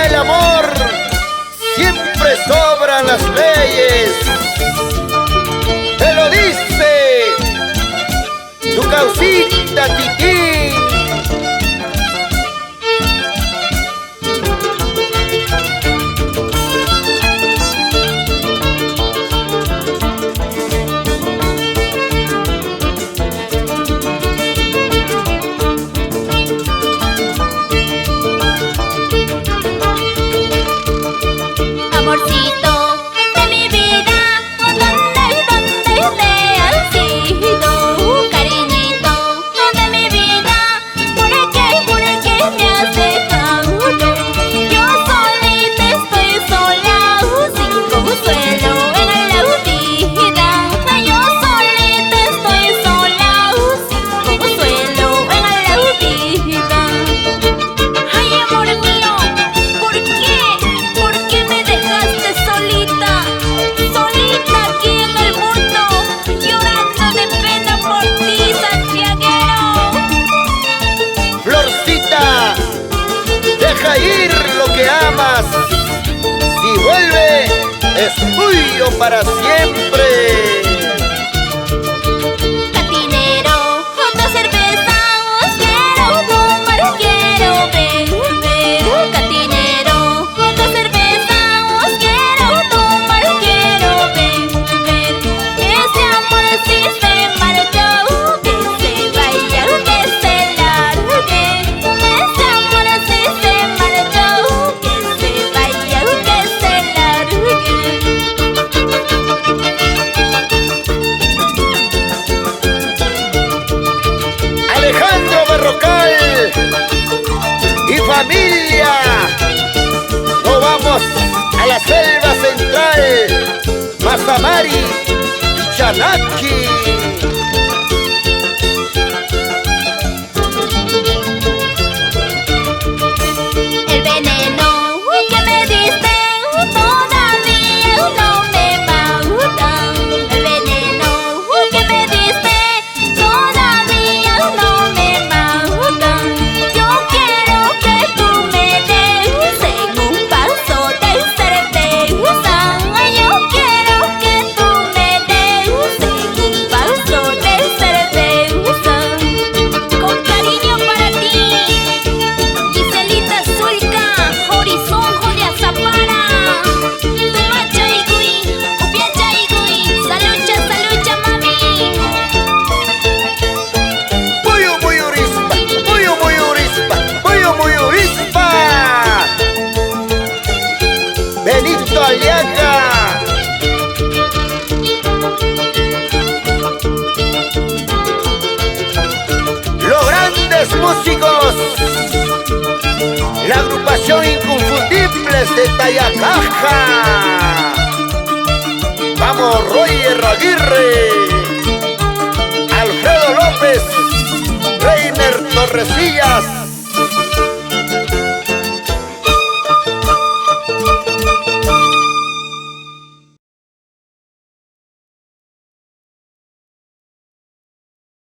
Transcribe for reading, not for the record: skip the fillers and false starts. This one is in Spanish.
gana el amor, siempre sobran las leyes. Te lo dice tu causita Titín. Amorcito de mi vida, ¿dónde te has ido? Cariñito de mi vida, ¿por qué me has dejado? Yo solita estoy sola, sin consuelo en la vida. Yo solita estoy sola, sin consuelo en la vida. Ay, amor mío, ¿por qué me dejaste solita aquí en el mundo, llorando de pena por ti, santiaguero? Florcita, deja ir lo que amas. Si vuelve, es tuyo para siempre. Cantinero, otra cerveza, quiero tomar, quiero beber. Cantinero, otra cerveza, quiero tomar, quiero beber. Ese amor sí se marchó, que se vaya, que se largue. Ese amor sí se marchó, que se vaya, que se largue. Alejandro Berrocal y familia, nos vamos a la selva central, Mazamari, Chanaki. El veneno que me diste todavía no me mata. El veneno que me diste todavía no me mata. Yo quiero que tú me des en un paso de cerveza. Yo quiero que tú me des en un paso de cerveza. Con cariño para ti, Giselita Zulca, Horizonte de Azapara, Tumacha Igui, Upiacha Igui, salucha mami. Muy urispa, muy urispa, muy urispa. Benito Aliaga. Los grandes músicos, la agrupación Inconfundibles de Tayacaja. Vamos, Roger Aguirre, Alfredo López, Reiner Torresillas.